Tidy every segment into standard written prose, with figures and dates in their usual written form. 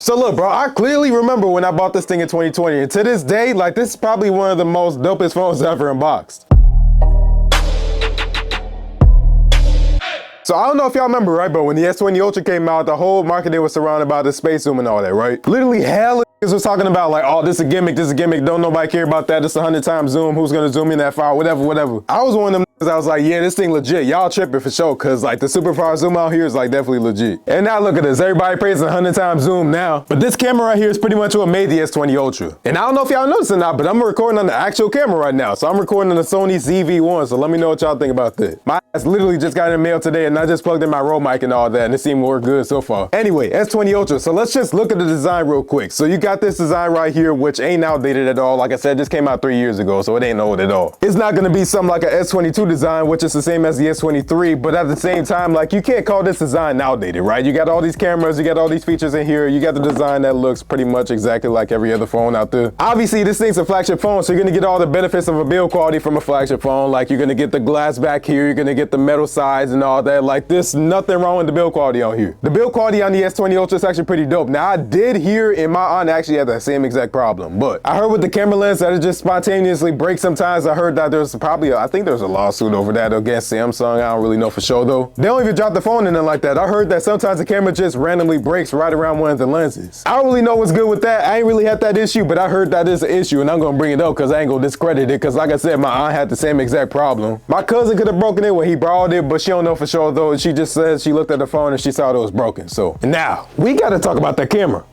So look, bro, I clearly remember when I bought this thing in 2020, and to this day, like, this is probably one of the most dopest phones ever unboxed. So I don't know if y'all remember, right, but when the S20 Ultra came out, the whole market was surrounded by the space zoom and all that, right? Literally hell was talking about like, oh, this is a gimmick, don't nobody care about that, it's 100 times zoom, who's gonna zoom in that far, whatever. I was one of them I was like, yeah, this thing legit, y'all tripping for sure, cause like the super far zoom out here is like definitely legit. And now look at this, everybody praising 100 times zoom now, but this camera right here is pretty much what made the S20 Ultra. And I don't know if y'all noticed or not, but I'm recording on the actual camera right now, so I'm recording on the Sony ZV-1, so let me know what y'all think about that. My ass literally just got in the mail today, and I just plugged in my Rode mic and all that, and it seemed to work good so far. Anyway, S20 Ultra, so let's just look at the design real quick. So you got this design right here, which ain't outdated at all. Like I said, this came out 3 years ago, so it ain't old at all. It's not gonna be something like a S22 design, which is the same as the S23, but at the same time, like, you can't call this design outdated, right? You got all these cameras, you got all these features in here, you got the design that looks pretty much exactly like every other phone out there. Obviously, this thing's a flagship phone, so you're gonna get all the benefits of a build quality from a flagship phone. Like, you're gonna get the glass back here, you're gonna get the metal sides and all that. Like, there's nothing wrong with the build quality on here. The build quality on the S20 Ultra is actually pretty dope. Now, I did hear, and my aunt actually had that same exact problem, but I heard with the camera lens that it just spontaneously breaks sometimes. I heard that there's probably, I think there's a lawsuit over that against Samsung. I don't really know for sure though. They don't even drop the phone in there like that. I heard that sometimes the camera just randomly breaks right around one of the lenses. I don't really know what's good with that. I ain't really had that issue, but I heard that is an issue, and I'm gonna bring it up because I ain't gonna discredit it, because like I said, my aunt had the same exact problem. My cousin could have broken it when he borrowed it, but she don't know for sure though. She just said she looked at the phone and she saw it was broken. So now we gotta talk about that camera.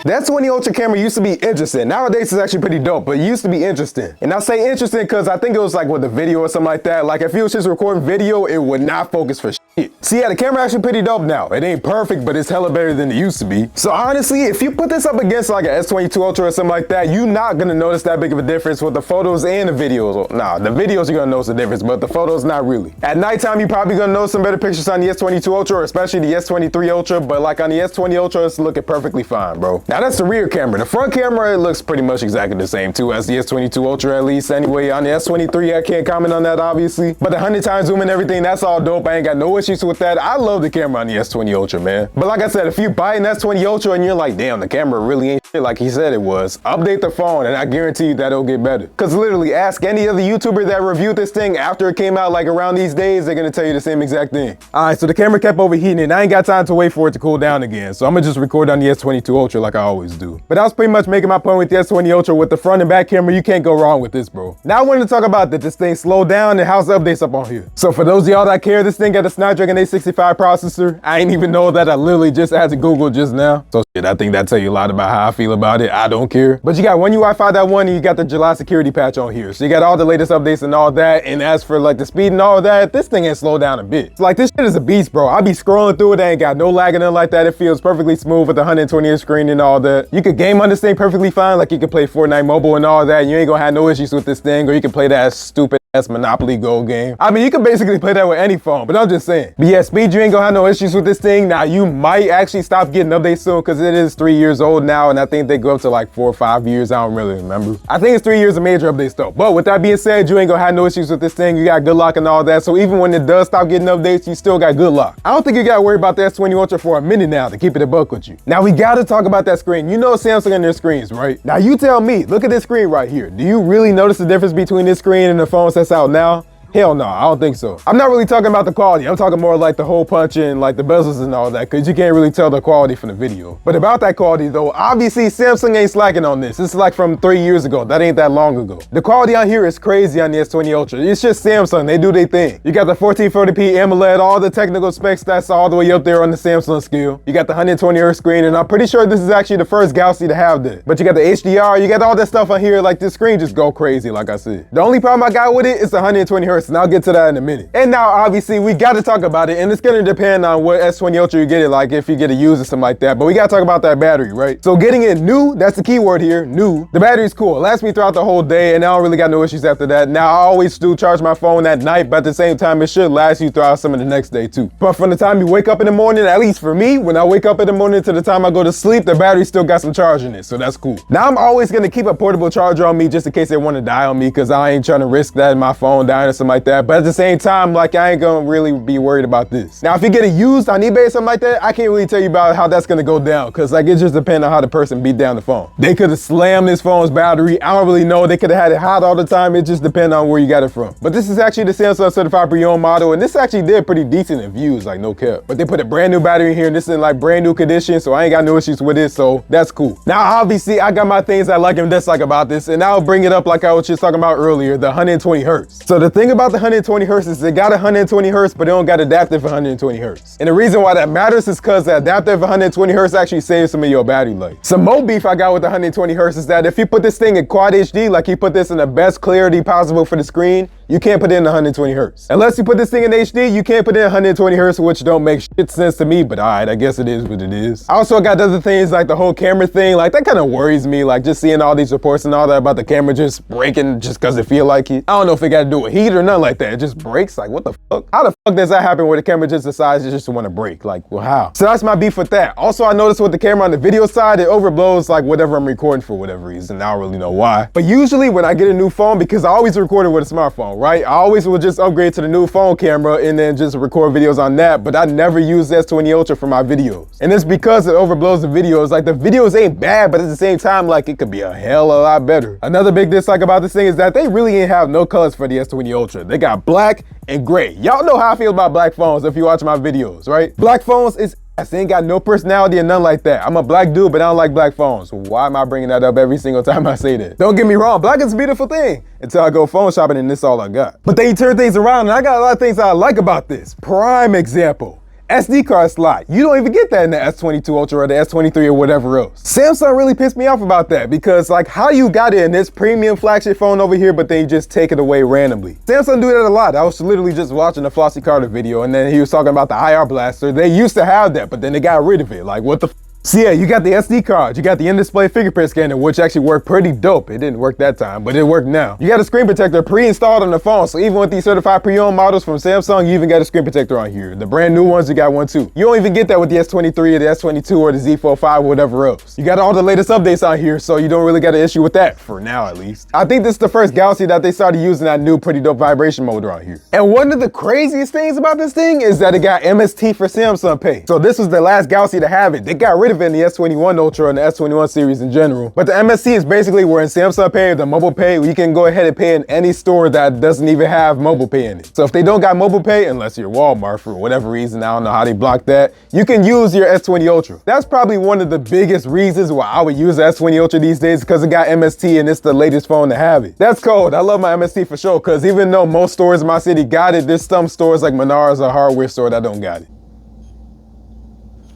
The S20 Ultra camera used to be interesting. Nowadays it's actually pretty dope, but it used to be interesting. And I say interesting because I think it was like with the video or something like that. Like if you was just recording video, it would not focus for shit. See, yeah, the camera actually pretty dope now. It ain't perfect, but it's hella better than it used to be. So honestly, if you put this up against like an S22 Ultra or something like that, you're not gonna notice that big of a difference with the photos and the videos. Nah, the videos you're gonna notice the difference, but the photos not really. At nighttime, you're probably gonna notice some better pictures on the S22 Ultra, or especially the S23 Ultra, but like on the S20 Ultra, it's looking perfectly fine, bro. Now that's the rear camera. The front camera, it looks pretty much exactly the same too as the S22 Ultra, at least anyway. On the S23, I can't comment on that obviously, but the 100 times zoom and everything, that's all dope. I ain't got no issues with that. I love the camera on the S20 Ultra, man. But like I said, if you buy an S20 Ultra and you're like, damn, the camera really ain't shit like he said it was, update the phone and I guarantee you that it'll get better. Cause literally ask any other YouTuber that reviewed this thing after it came out like around these days, they're gonna tell you the same exact thing. All right, so the camera kept overheating and I ain't got time to wait for it to cool down again. So I'm gonna just record on the S22 Ultra like I always do. But I was pretty much making my point with the S20 Ultra. With the front and back camera, you can't go wrong with this, bro. Now I wanted to talk about that this thing slowed down and how's the updates up on here. So for those of y'all that care, this thing got a Snapdragon 865 processor. I ain't even know that. I literally just had to Google just now. So shit, I think that tell you a lot about how I feel about it. I don't care. But you got One UI 5.1 and you got the July security patch on here. So you got all the latest updates and all that. And as for like the speed and all that, this thing ain't slowed down a bit. So like this shit is a beast, bro. I be scrolling through it. I ain't got no lag or nothing like that. It feels perfectly smooth with the 120Hz screen and all that. You could game on this thing perfectly fine. Like you can play Fortnite mobile and all that. You ain't gonna have no issues with this thing. Or you can play that stupid Monopoly Go game. I mean, you can basically play that with any phone, but I'm just saying. But yeah, speed, you ain't gonna have no issues with this thing. Now, you might actually stop getting updates soon because it is 3 years old now, and I think they go up to like 4 or 5 years. I don't really remember. I think it's 3 years of major updates though. But with that being said, you ain't gonna have no issues with this thing. You got good lock and all that. So even when it does stop getting updates, you still got good lock. I don't think you gotta worry about the S20 Ultra for a minute now, to keep it a buck with you. Now, we gotta talk about that screen. You know Samsung and their screens, right? Now, you tell me, look at this screen right here. Do you really notice the difference between this screen and the phones that's out now? Hell no, I don't think so. I'm not really talking about the quality. I'm talking more like the hole punch and like the bezels and all that, because you can't really tell the quality from the video. But about that quality though, obviously Samsung ain't slacking on this. This is like from 3 years ago. That ain't that long ago. The quality on here is crazy on the S20 Ultra. It's just Samsung. They do their thing. You got the 1440p AMOLED, all the technical specs that's all the way up there on the Samsung scale. You got the 120Hz screen, and I'm pretty sure this is actually the first Galaxy to have that. But you got the HDR, you got all that stuff on here. Like this screen just go crazy, like I said. The only problem I got with it is the 120Hz, and I'll get to that in a minute. And now obviously we got to talk about it, and it's going to depend on what S20 Ultra you get it, like if you get a used or something like that. But we got to talk about that battery, right? So getting it new, that's the key word here, new. The battery's cool. It lasts me throughout the whole day, and I don't really got no issues after that. Now I always do charge my phone at night, but at the same time it should last you throughout some of the next day too. But from the time you wake up in the morning, at least for me, when I wake up in the morning to the time I go to sleep, the battery still got some charge in it, so that's cool. Now I'm always going to keep a portable charger on me just in case they want to die on me, because I ain't trying to risk that in my phone dying or something like that. But at the same time, like, I ain't gonna really be worried about this. Now, if you get it used on eBay or something like that, I can't really tell you about how that's gonna go down, because like it just depends on how the person beat down the phone. They could have slammed this phone's battery. I don't really know. They could have had it hot all the time. It just depends on where you got it from. But this is actually the Samsung certified pre-owned model, and this actually did pretty decent in views, like no cap. But they put a brand new battery in here, and this is in like brand new condition, so I ain't got no issues with it, so that's cool. Now, obviously, I got my things I like and dislike about this, and I'll bring it up like I was just talking about earlier, the 120 hertz. So the thing about the 120 hertz is they got 120 hertz, but they don't got adaptive for 120 hertz. And the reason why that matters is because the adaptive 120 hertz actually saves some of your battery life. Some more beef I got with the 120 hertz is that if you put this thing in quad HD, like you put this in the best clarity possible for the screen, you can't put it in 120 hertz. Unless you put this thing in HD, you can't put it in 120 hertz, which don't make shit sense to me, but alright, I guess it is what it is. I also got other things like the whole camera thing, like that kind of worries me, like just seeing all these reports and all that about the camera just breaking just because it feel like it. I don't know if it got to do with heat or nothing like that. It just breaks, like what the fuck? How the fuck does that happen where the camera just decides just to want to break? Like, well, how? So that's my beef with that. Also, I noticed with the camera on the video side, it overblows like whatever I'm recording for whatever reason. I don't really know why. But usually when I get a new phone, because I always record it with a smartphone, right? I always will just upgrade to the new phone camera and then just record videos on that, but I never use the S20 Ultra for my videos. And it's because it overblows the videos. Like the videos ain't bad, but at the same time, like it could be a hell of a lot better. Another big dislike about this thing is that they really ain't have no colors for the S20 Ultra. They got black and gray. Y'all know how I feel about black phones if you watch my videos, right? Black phones is they ain't got no personality and nothing like that. I'm a black dude, but I don't like black phones. Why am I bringing that up every single time I say that? Don't get me wrong, black is a beautiful thing until I go phone shopping and this all I got. But then you turn things around and I got a lot of things I like about this. Prime example. SD card slot. You don't even get that in the S22 Ultra or the S23 or whatever else. Samsung really pissed me off about that because like how you got it in this premium flagship phone over here, but then you just take it away randomly. Samsung do that a lot. I was literally just watching a Flossie Carter video and then he was talking about the IR blaster. They used to have that, but then they got rid of it. Like what the f? So yeah, you got the SD card, you got the in-display fingerprint scanner, which actually worked pretty dope. It didn't work that time, but it worked now. You got a screen protector pre-installed on the phone, so even with these certified pre-owned models from Samsung, you even got a screen protector on here. The brand new ones, you got one too. You don't even get that with the S23 or the S22 or the Z Fold 5 or whatever else. You got all the latest updates on here, so you don't really got an issue with that, for now at least. I think this is the first Galaxy that they started using that new pretty dope vibration motor on here. And one of the craziest things about this thing is that it got MST for Samsung Pay. So this was the last Galaxy to have it. They got rid of it in the S21 Ultra and the S21 series in general. But the MST is basically where in Samsung Pay or the mobile pay, you can go ahead and pay in any store that doesn't even have mobile pay in it. So if they don't got mobile pay, unless you're Walmart for whatever reason, I don't know how they block that, you can use your S20 Ultra. That's probably one of the biggest reasons why I would use the S20 Ultra these days, because it got MST and it's the latest phone to have it. That's cold. I love my MST for sure, because even though most stores in my city got it, there's some stores like Menards or hardware store that don't got it.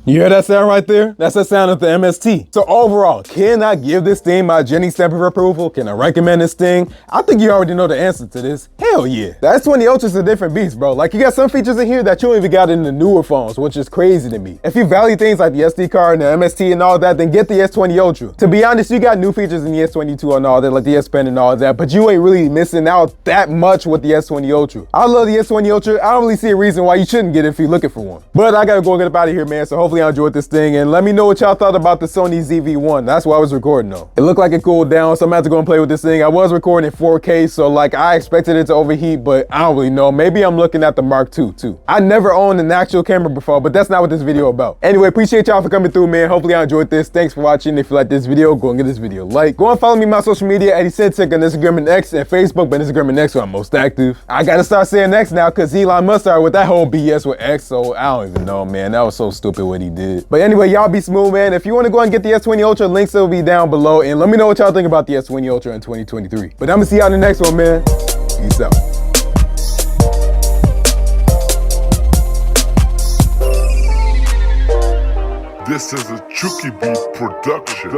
You hear that sound right there? That's the sound of the MST. So overall, can I give this thing my Jennings stamp of approval? Can I recommend this thing? I think you already know the answer to this. Hell yeah. The S20 Ultra is a different beast, bro. Like you got some features in here that you don't even got in the newer phones, which is crazy to me. If you value things like the SD card and the MST and all that, then get the S20 Ultra. To be honest, you got new features in the S22 and all that, like the S Pen and all that, but you ain't really missing out that much with the S20 Ultra. I love the S20 Ultra. I don't really see a reason why you shouldn't get it if you're looking for one. But I gotta go get up out of here, man. So hopefully I enjoyed this thing, and let me know what y'all thought about the Sony ZV-1. That's what I was recording though. It looked like it cooled down, so I'm gonna have to go and play with this thing. I was recording in 4K, so like I expected it to overheat, but I don't really know. Maybe I'm looking at the Mark II too. I never owned an actual camera before, but that's not what this video about. Anyway, appreciate y'all for coming through, man. Hopefully I enjoyed this. Thanks for watching. If you like this video, go and give this video a like. Go and follow me on my social media at Eccentric on Instagram and X, and Facebook, but Instagram and X where I'm most active. I gotta start saying X now because Elon Musk started with that whole BS with X, so I don't even know, man. That was so stupid what he did. But anyway, y'all be smooth, man. If you want to go and get the S20 Ultra, links will be down below, and let me know what y'all think about the S20 Ultra in 2023. But I'm gonna see y'all in the next one, man. Peace out. This is a Chucky Beat production.